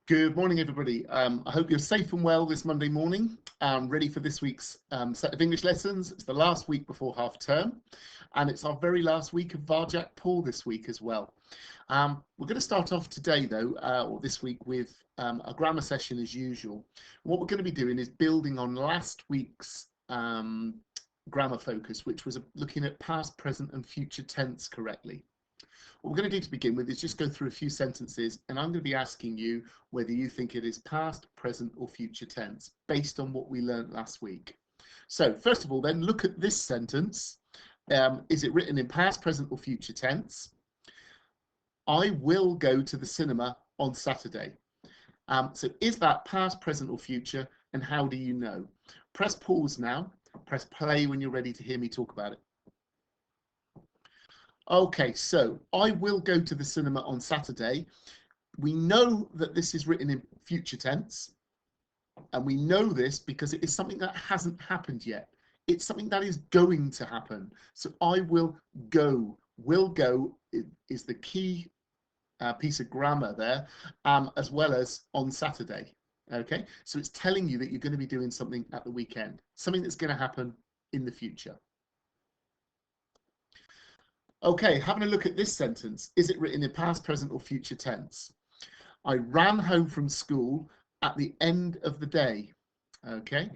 Good morning, everybody. I hope you're safe and well this Monday morning, ready for this week's set of English lessons. It's the last week before half term, and it's our very last week of Varjak Paul this week as well. We're going to start off today, though, or this week, with a grammar session as usual. What we're going to be doing is building on last week's grammar focus, which was looking at past, present, and future tense correctly. What we're going to do to begin with is just go through a few sentences, and I'm going to be asking you whether you think it is past, present, or future tense based on what we learned last week. So first of all, then look at this sentence. Is it written in past, present, or future tense? I will go to the cinema on Saturday. So is that past, present, or future, and how do you know? Press pause now. Press play when you're ready to hear me talk about it. Okay, so I will go to the cinema on Saturday. We know that this is written in future tense, and we know this because it is something that hasn't happened yet. It's something that is going to happen. So I will go. Will go is the key piece of grammar there, as well as on Saturday. Okay, so it's telling you that you're going to be doing something at the weekend, something that's going to happen in the future. Okay, having a look at this sentence, is it written in past, present, or future tense? I ran home from school at the end of the day. Okay,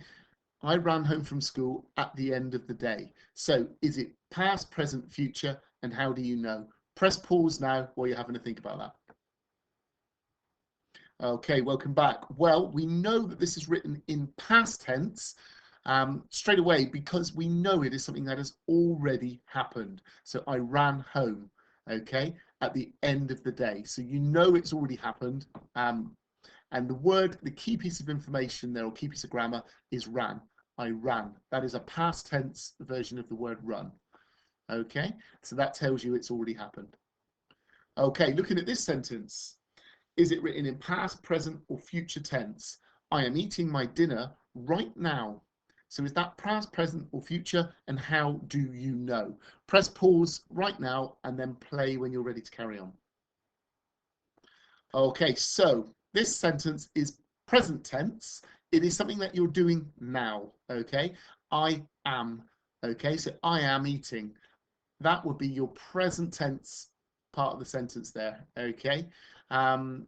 I ran home from school at the end of the day. So is it past, present, future, and how do you know? Press pause now while you're having to think about that. Okay, welcome back. Well, we know that this is written in past tense straight away because we know it is something that has already happened. So I ran home, okay, at the end of the day. So you know it's already happened. And the key piece of information there, or key piece of grammar, is ran. I ran. That is a past tense version of the word run. Okay, so that tells you it's already happened. Okay, looking at this sentence, is it written in past, present, or future tense? I am eating my dinner right now. So is that past, present, or future? And how do you know? Press pause right now and then play when you're ready to carry on. Okay, so this sentence is present tense. It is something that you're doing now, okay? I am, okay? So I am eating. That would be your present tense part of the sentence there, okay? And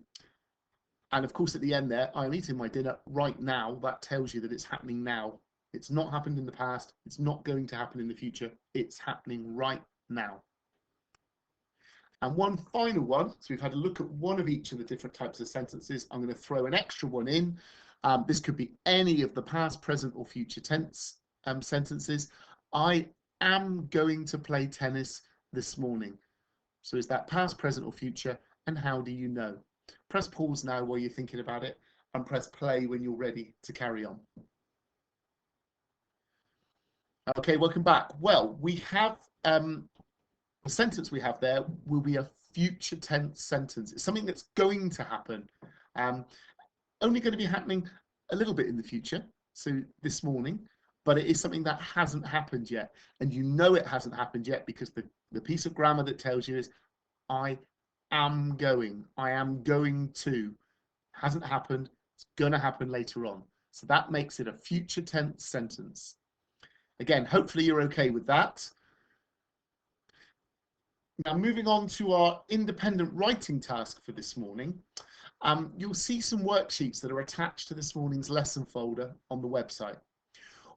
of course, at the end there, I'm eating my dinner right now. That tells you that it's happening now. It's not happened in the past. It's not going to happen in the future. It's happening right now. And one final one. So we've had a look at one of each of the different types of sentences. I'm going to throw an extra one in. This could be any of the past, present, or future tense sentences. I am going to play tennis this morning. So is that past, present, or future? And how do you know? Press pause now while you're thinking about it, and press play when you're ready to carry on. Okay, welcome back. Well, we have the sentence we have there will be a future tense sentence. It's something that's going to happen. Only going to be happening a little bit in the future, so this morning, but it is something that hasn't happened yet. And you know it hasn't happened yet because the piece of grammar that tells you is I am going to. Hasn't happened, it's going to happen later on. So that makes it a future tense sentence. Again, hopefully you're okay with that. Now, moving on to our independent writing task for this morning, you'll see some worksheets that are attached to this morning's lesson folder on the website.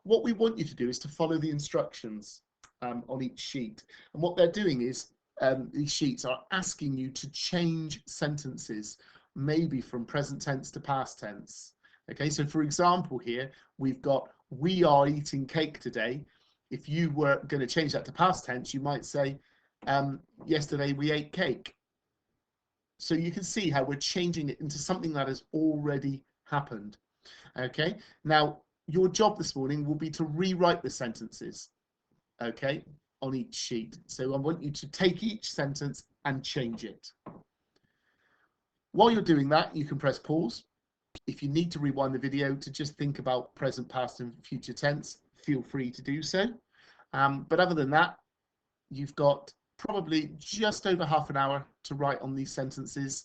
What we want you to do is to follow the instructions on each sheet. And what they're doing is these sheets are asking you to change sentences, maybe from present tense to past tense. Okay, so for example here, we've got we are eating cake today. If you were going to change that to past tense, you might say, yesterday we ate cake. So you can see how we're changing it into something that has already happened. Okay, now your job this morning will be to rewrite the sentences, okay, on each sheet. So I want you to take each sentence and change it. While you're doing that, you can press pause. If you need to rewind the video to just think about present, past, and future tense, feel free to do so. But other than that, you've got probably just over half an hour to write on these sentences.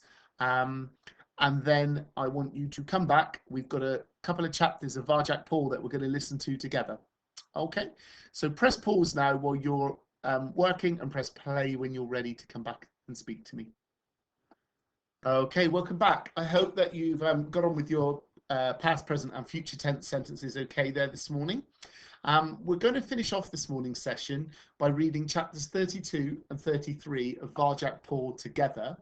and then I want you to come back. We've got a couple of chapters of Varjak Paul that we're going to listen to together. Okay, so press pause now while you're working, and press play when you're ready to come back and speak to me. Okay, welcome back. I hope that you've got on with your past, present and future tense sentences okay there this morning. We're going to finish off this morning's session by reading chapters 32 and 33 of Varjak Paul together.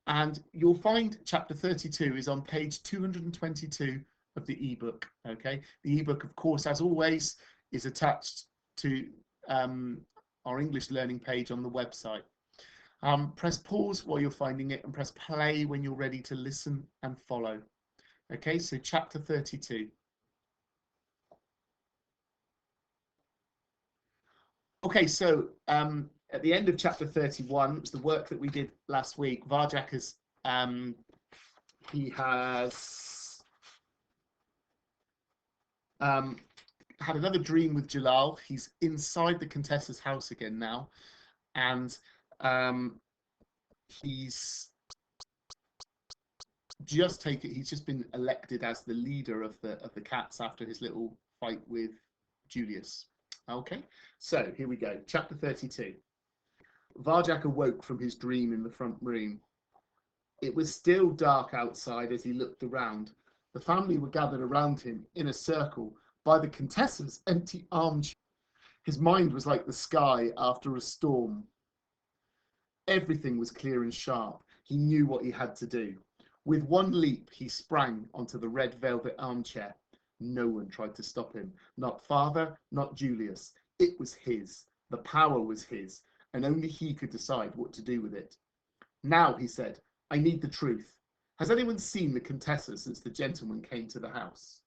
And you'll find chapter 32 is on page 222 of the ebook. Okay, the ebook, of course, as always, is attached to our English learning page on the website. Press pause while you're finding it and press play when you're ready to listen and follow. Okay, so chapter 32. Okay, so at the end of chapter 31, it was the work that we did last week. Varjak has had another dream with Jalal. He's inside the Contessa's house again now, and he's just been elected as the leader of the cats after his little fight with Julius. Okay, so here we go. Chapter 32. Varjak awoke from his dream in the front room. It was still dark outside as he looked around. The family were gathered around him in a circle by the Contessa's empty armchair. His mind was like the sky after a storm. Everything was clear and sharp. He knew what he had to do. With one leap, he sprang onto the red velvet armchair. No one tried to stop him. Not father, not Julius. It was his. The power was his, and only he could decide what to do with it. Now, he said, I need the truth. Has anyone seen the Contessa since the gentleman came to the house?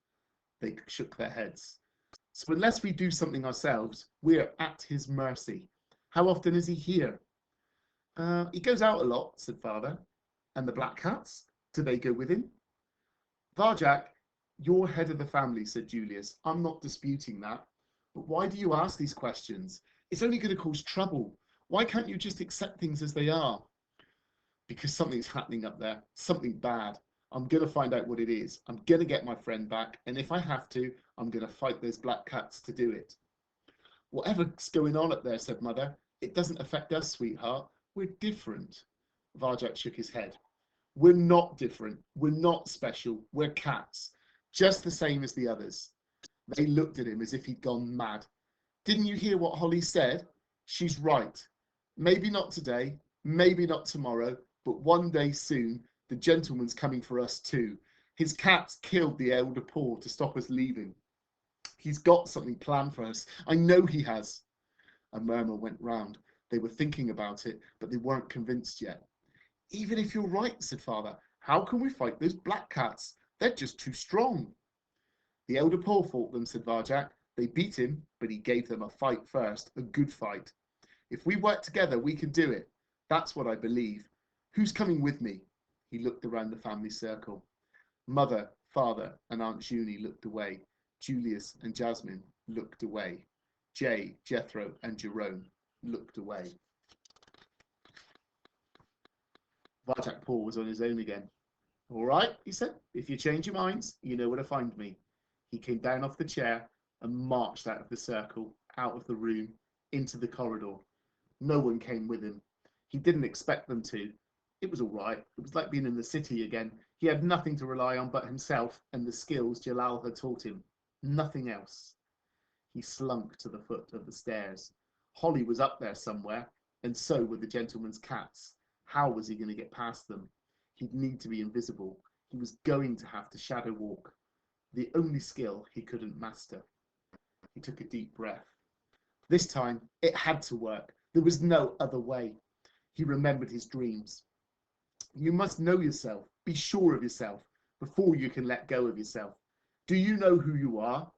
They shook their heads. So unless we do something ourselves, we're at his mercy. How often is he here? He goes out a lot, said father. And the black cats? Do they go with him? Varjak, you're head of the family, said Julius. I'm not disputing that. But why do you ask these questions? It's only going to cause trouble. Why can't you just accept things as they are? Because something's happening up there, something bad. I'm going to find out what it is. I'm going to get my friend back. And if I have to, I'm going to fight those black cats to do it. Whatever's going on up there, said Mother, it doesn't affect us, sweetheart. We're different. Varjak shook his head. We're not different. We're not special. We're cats, just the same as the others. They looked at him as if he'd gone mad. Didn't you hear what Holly said? She's right. Maybe not today, maybe not tomorrow, but one day soon, the gentleman's coming for us too. His cats killed the elder Paul to stop us leaving. He's got something planned for us. I know he has. A murmur went round. They were thinking about it, but they weren't convinced yet. Even if you're right, said father, how can we fight those black cats? They're just too strong. The elder Paul fought them, said Varjak. They beat him, but he gave them a fight first, a good fight. If we work together, we can do it. That's what I believe. Who's coming with me? He looked around the family circle. Mother, father, and Aunt Junie looked away. Julius and Jasmine looked away. Jay, Jethro, and Jerome looked away. Varjak Paul was on his own again. All right, he said, if you change your minds, you know where to find me. He came down off the chair and marched out of the circle, out of the room, into the corridor. No one came with him. He didn't expect them to. It was all right. It was like being in the city again. He had nothing to rely on but himself and the skills Jalal had taught him. Nothing else. He slunk to the foot of the stairs. Holly was up there somewhere, and so were the gentleman's cats. How was he going to get past them? He'd need to be invisible. He was going to have to shadow walk. The only skill he couldn't master. He took a deep breath. This time, it had to work. There was no other way. He remembered his dreams. You must know yourself, be sure of yourself, before you can let go of yourself. Do you know who you are?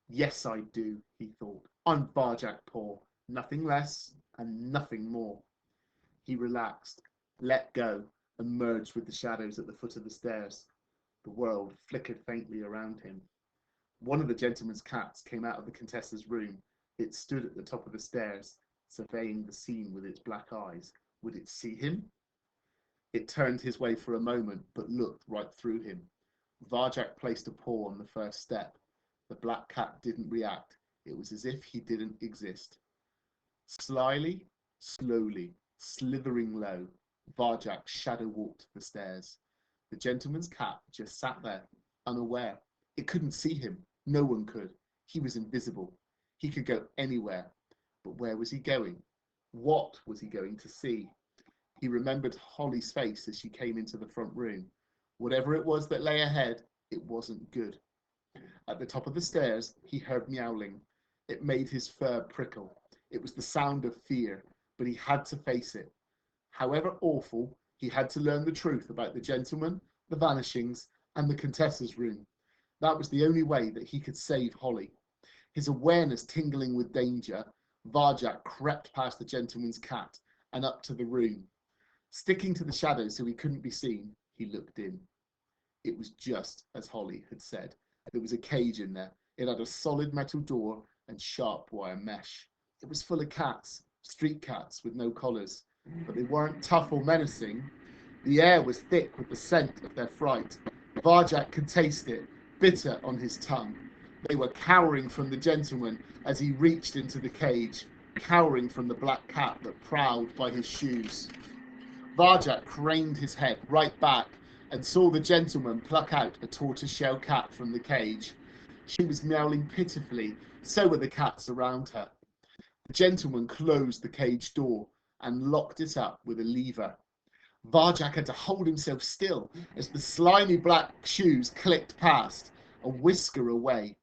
Yes, I do, he thought. I'm Varjak Paul, nothing less and nothing more. He relaxed, let go, and merged with the shadows at the foot of the stairs. The world flickered faintly around him. One of the gentleman's cats came out of the Contessa's room. It stood at the top of the stairs, surveying the scene with its black eyes. Would it see him? It turned his way for a moment, but looked right through him. Varjak placed a paw on the first step. The black cat didn't react. It was as if he didn't exist. Slyly, slowly, slithering low, Varjak shadow walked the stairs. The gentleman's cat just sat there, unaware. It couldn't see him. No one could. He was invisible. He could go anywhere. But where was he going? What was he going to see? He remembered Holly's face as she came into the front room. Whatever it was that lay ahead, it wasn't good. At the top of the stairs, he heard meowling. It made his fur prickle. It was the sound of fear, but he had to face it. However awful, he had to learn the truth about the gentleman, the vanishings, and the Contessa's room. That was the only way that he could save Holly. His awareness tingling with danger, Varjak crept past the gentleman's cat and up to the room. Sticking to the shadows so he couldn't be seen, he looked in. It was just as Holly had said. There was a cage in there. It had a solid metal door and sharp wire mesh. It was full of cats, street cats with no collars, but they weren't tough or menacing. The air was thick with the scent of their fright. Varjak could taste it, bitter on his tongue. They were cowering from the gentleman as he reached into the cage, cowering from the black cat that prowled by his shoes. Varjak craned his head right back and saw the gentleman pluck out a tortoiseshell cat from the cage. She was meowing pitifully, so were the cats around her. The gentleman closed the cage door and locked it up with a lever. Varjak had to hold himself still as the slimy black shoes clicked past, a whisker away.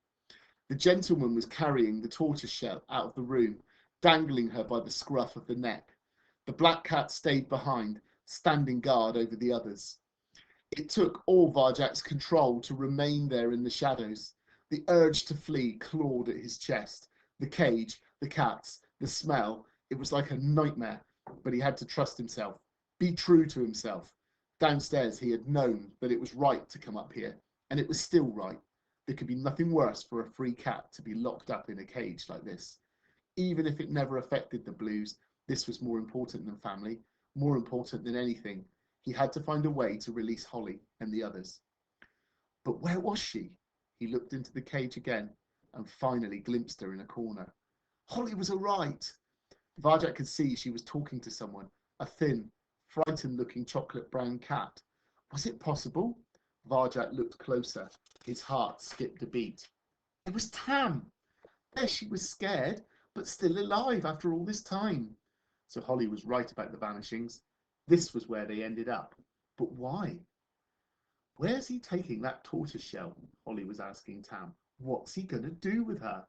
The gentleman was carrying the tortoiseshell out of the room, dangling her by the scruff of the neck. The black cat stayed behind, standing guard over the others. It took all Varjak's control to remain there in the shadows. The urge to flee clawed at his chest. The cage, the cats, the smell, it was like a nightmare, but he had to trust himself, be true to himself. Downstairs he had known that it was right to come up here, and it was still right. There could be nothing worse for a free cat to be locked up in a cage like this. Even if it never affected the Blues, this was more important than family, more important than anything. He had to find a way to release Holly and the others. But where was she? He looked into the cage again and finally glimpsed her in a corner. Holly was all right. Varjak could see she was talking to someone, a thin, frightened-looking chocolate brown cat. Was it possible? Varjak looked closer. His heart skipped a beat. It was Tam. There she was, scared, but still alive after all this time. So Holly was right about the vanishings. This was where they ended up. But why? Where's he taking that tortoiseshell? Holly was asking Tam. What's he going to do with her?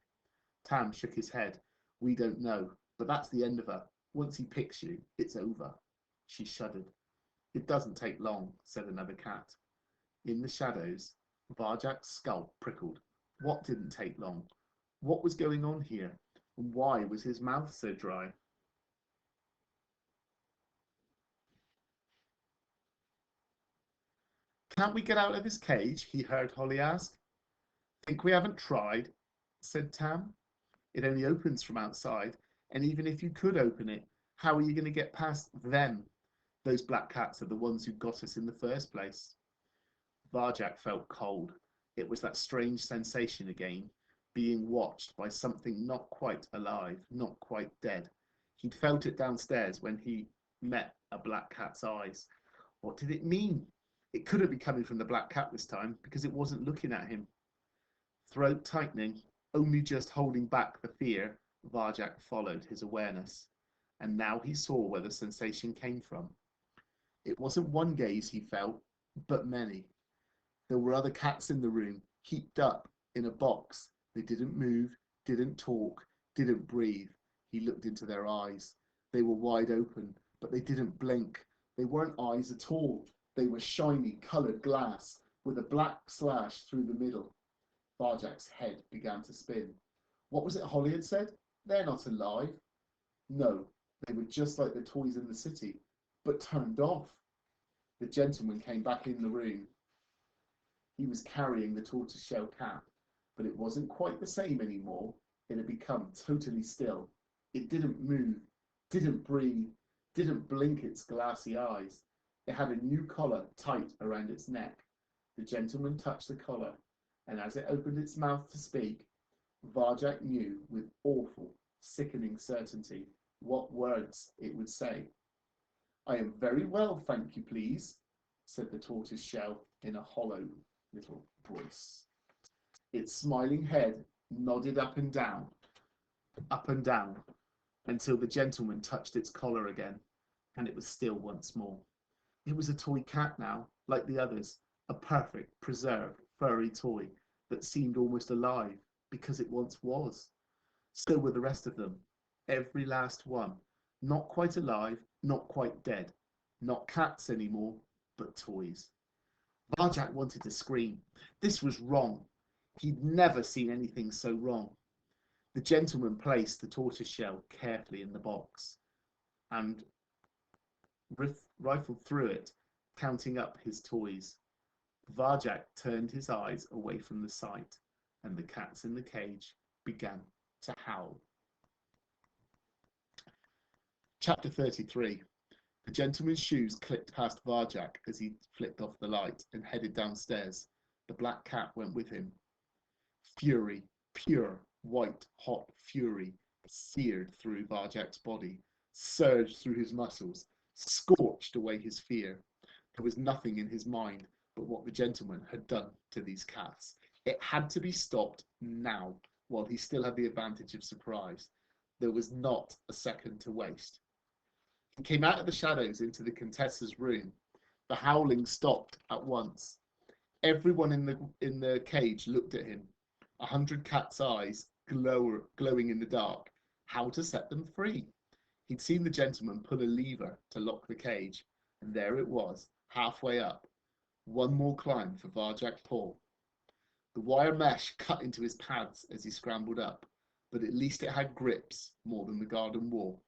Tam shook his head. We don't know, but that's the end of her. Once he picks you, it's over. She shuddered. It doesn't take long, said another cat. In the shadows, Varjak's skull prickled. What didn't take long? What was going on here? And why was his mouth so dry? Can't we get out of this cage? He heard Holly ask. Think we haven't tried? Said Tam. It only opens from outside, and even if you could open it, how are you going to get past them? Those black cats are the ones who got us in the first place. Varjak felt cold. It was that strange sensation again, being watched by something not quite alive, not quite dead. He'd felt it downstairs when he met a black cat's eyes. What did it mean? It couldn't be coming from the black cat this time, because it wasn't looking at him. Throat tightening, only just holding back the fear, Varjak followed his awareness. And now he saw where the sensation came from. It wasn't one gaze he felt, but many. There were other cats in the room, heaped up in a box. They didn't move, didn't talk, didn't breathe. He looked into their eyes. They were wide open, but they didn't blink. They weren't eyes at all. They were shiny, coloured glass with a black slash through the middle. Varjak's head began to spin. What was it Holly had said? They're not alive. No, they were just like the toys in the city, but turned off. The gentleman came back in the room. He was carrying the tortoiseshell cat, but it wasn't quite the same anymore. It had become totally still. It didn't move, didn't breathe, didn't blink its glassy eyes. It had a new collar tight around its neck. The gentleman touched the collar, and as it opened its mouth to speak, Varjak knew with awful, sickening certainty what words it would say. "I am very well, thank you, please," said the tortoise shell in a hollow little voice. Its smiling head nodded up and down, until the gentleman touched its collar again, and it was still once more. It was a toy cat now, like the others, a perfect, preserved, furry toy that seemed almost alive, because it once was. So were the rest of them, every last one, not quite alive, not quite dead, not cats anymore, but toys. Varjak wanted to scream. This was wrong. He'd never seen anything so wrong. The gentleman placed the tortoise shell carefully in the box and rifled through it, counting up his toys. Varjak turned his eyes away from the sight, and the cats in the cage began to howl. Chapter 33. The gentleman's shoes clicked past Varjak as he flicked off the light and headed downstairs. The black cat went with him. Fury, pure, white, hot fury, seared through Varjak's body, surged through his muscles, scorched away his fear. There was nothing in his mind but what the gentleman had done to these cats. It had to be stopped now, while he still had the advantage of surprise. There was not a second to waste. He came out of the shadows into the Contessa's room. The howling stopped at once. Everyone in the cage looked at him. 100 cats' eyes glowing in the dark. How to set them free? He'd seen the gentleman pull a lever to lock the cage, and there it was, halfway up. One more climb for Varjak Paul. The wire mesh cut into his pads as he scrambled up, but at least it had grips more than the garden wall.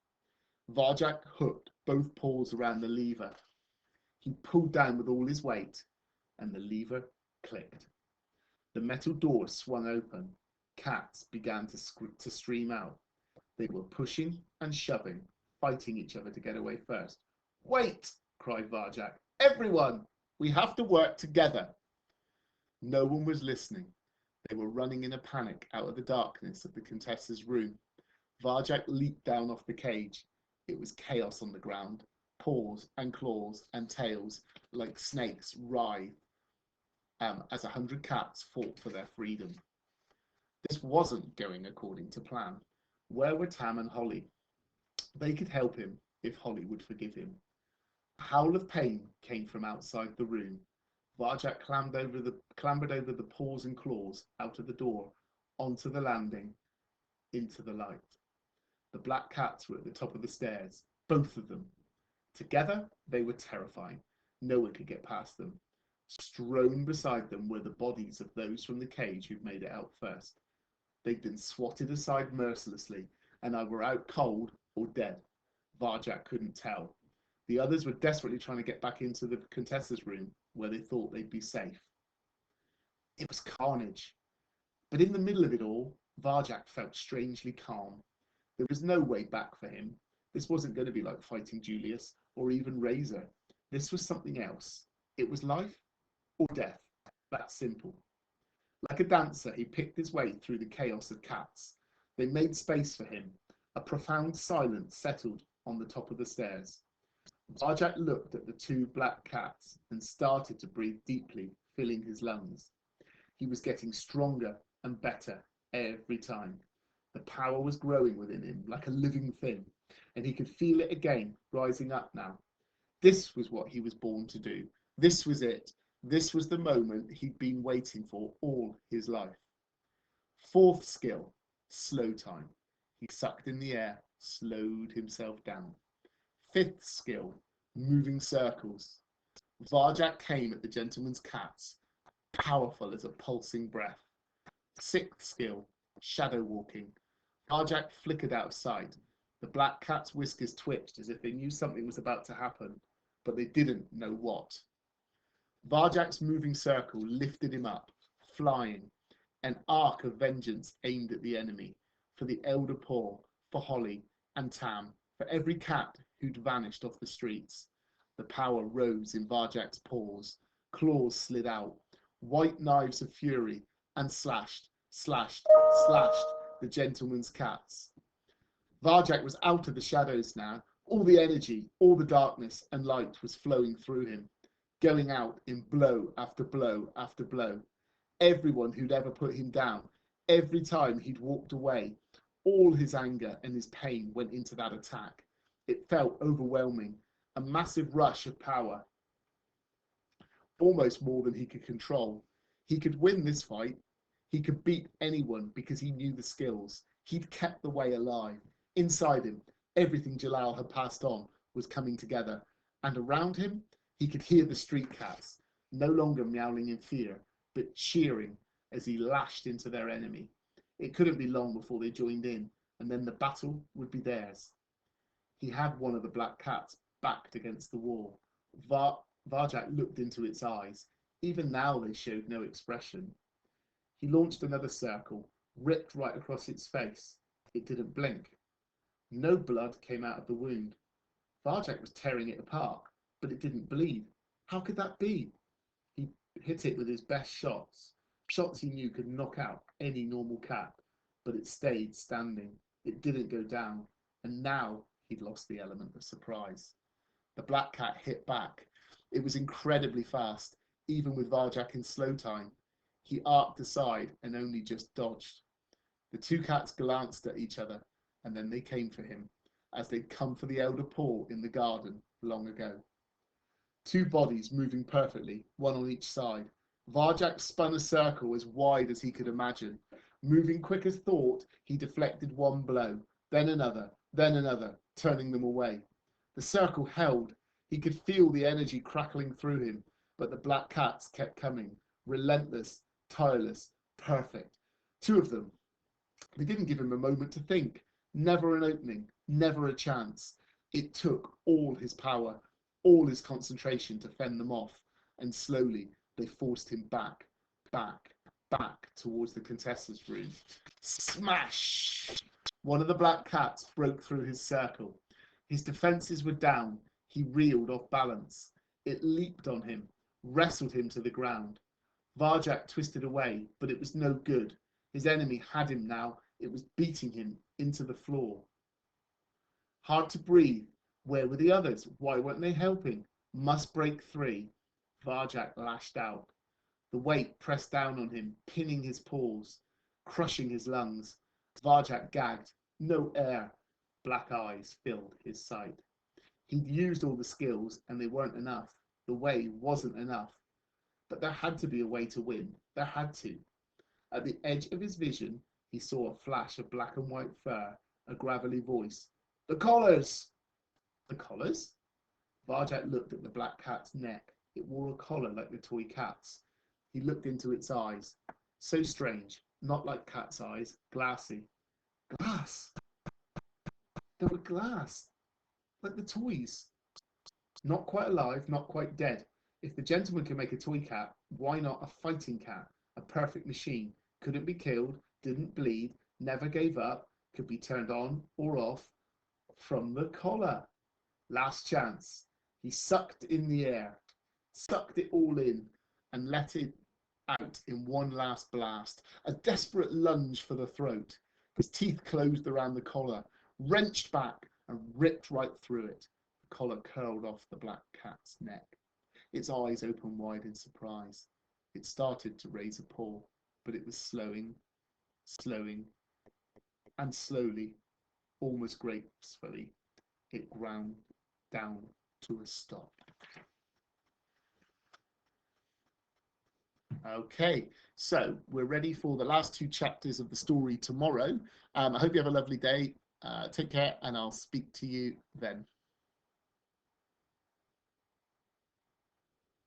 Varjak hooked both paws around the lever. He pulled down with all his weight, and the lever clicked. The metal door swung open. Cats began to stream out. They were pushing and shoving, fighting each other to get away first. "Wait!" cried Varjak. "Everyone! We have to work together." No one was listening. They were running in a panic out of the darkness of the Contessa's room. Varjak leaped down off the cage. It was chaos on the ground. Paws and claws and tails like snakes writhed as 100 cats fought for their freedom. This wasn't going according to plan. Where were Tam and Holly? They could help him if Holly would forgive him. A howl of pain came from outside the room. Varjak clambered over the paws and claws out of the door, onto the landing, into the light. The black cats were at the top of the stairs, both of them. Together, they were terrifying. No one could get past them. Strewn beside them were the bodies of those from the cage who'd made it out first. They'd been swatted aside mercilessly and either were out cold or dead. Varjak couldn't tell. The others were desperately trying to get back into the Contessa's room, where they thought they'd be safe. It was carnage. But in the middle of it all, Varjak felt strangely calm. There was no way back for him. This wasn't going to be like fighting Julius or even Razor. This was something else. It was life or death. That simple. Like a dancer, he picked his way through the chaos of cats. They made space for him. A profound silence settled on the top of the stairs. Varjak looked at the two black cats and started to breathe deeply, filling his lungs. He was getting stronger and better every time. The power was growing within him like a living thing, and he could feel it again, rising up now. This was what he was born to do. This was it. This was the moment he'd been waiting for all his life. Fourth skill, slow time. He sucked in the air, slowed himself down. Fifth skill, moving circles. Varjak came at the gentleman's cats, powerful as a pulsing breath. Sixth skill, shadow walking. Varjak flickered out of sight. The black cat's whiskers twitched as if they knew something was about to happen, but they didn't know what. Varjak's moving circle lifted him up, flying, an arc of vengeance aimed at the enemy, for the elder Paul, for Holly and Tam, for every cat who'd vanished off the streets. The power rose in Varjak's paws. Claws slid out, white knives of fury, and slashed, slashed, slashed the gentleman's cats. Varjak was out of the shadows now. All the energy, all the darkness and light was flowing through him, going out in blow after blow after blow. Everyone who'd ever put him down, every time he'd walked away, all his anger and his pain went into that attack. It felt overwhelming, a massive rush of power, almost more than he could control. He could win this fight. He could beat anyone because he knew the skills. He'd kept the way alive. Inside him, everything Jalal had passed on was coming together. And around him, he could hear the street cats, no longer meowing in fear, but cheering as he lashed into their enemy. It couldn't be long before they joined in, and then the battle would be theirs. He had one of the black cats backed against the wall. Varjak looked into its eyes. Even now they showed no expression. He launched another circle, ripped right across its face. It didn't blink. No blood came out of the wound. Varjak was tearing it apart, but it didn't bleed. How could that be? He hit it with his best shots, shots he knew could knock out any normal cat, but it stayed standing. It didn't go down, and now he'd lost the element of surprise. The black cat hit back. It was incredibly fast, even with Varjak in slow time. He arced aside and only just dodged. The two cats glanced at each other, and then they came for him, as they'd come for the elder Paul in the garden long ago. Two bodies moving perfectly, one on each side. Varjak spun a circle as wide as he could imagine. Moving quick as thought, he deflected one blow, then another, turning them away. The circle held. He could feel the energy crackling through him, but the black cats kept coming, relentless, tireless, perfect. Two of them. They didn't give him a moment to think. Never an opening, never a chance. It took all his power, all his concentration to fend them off, and slowly they forced him back towards the contestants' room. Smash! One of the black cats broke through his circle. His defenses were down. He reeled off balance. It leaped on him, wrestled him to the ground. Varjak twisted away, but it was no good. His enemy had him now. It was beating him into the floor. Hard to breathe. Where were the others? Why weren't they helping? Must break free. Varjak lashed out. The weight pressed down on him, pinning his paws, crushing his lungs. Varjak gagged. No air. Black eyes filled his sight. He'd used all the skills, and they weren't enough. The way wasn't enough. But there had to be a way to win. There had to. At the edge of his vision, he saw a flash of black and white fur, a gravelly voice. The collars! The collars? Varjak looked at the black cat's neck. It wore a collar like the toy cat's. He looked into its eyes. So strange. Not like cat's eyes. Glassy. Glass! They were glass. Like the toys. Not quite alive, not quite dead. If the gentleman could make a toy cat, why not a fighting cat? A perfect machine. Couldn't be killed, didn't bleed, never gave up, could be turned on or off from the collar. Last chance. He sucked in the air, sucked it all in, and let it out in one last blast. A desperate lunge for the throat. His teeth closed around the collar, wrenched back and ripped right through it. The collar curled off the black cat's neck. Its eyes opened wide in surprise. It started to raise a paw, but it was slowing, and slowly, almost gracefully, it ground down to a stop. Okay, so we're ready for the last two chapters of the story tomorrow. I hope you have a lovely day. Take care, and I'll speak to you then.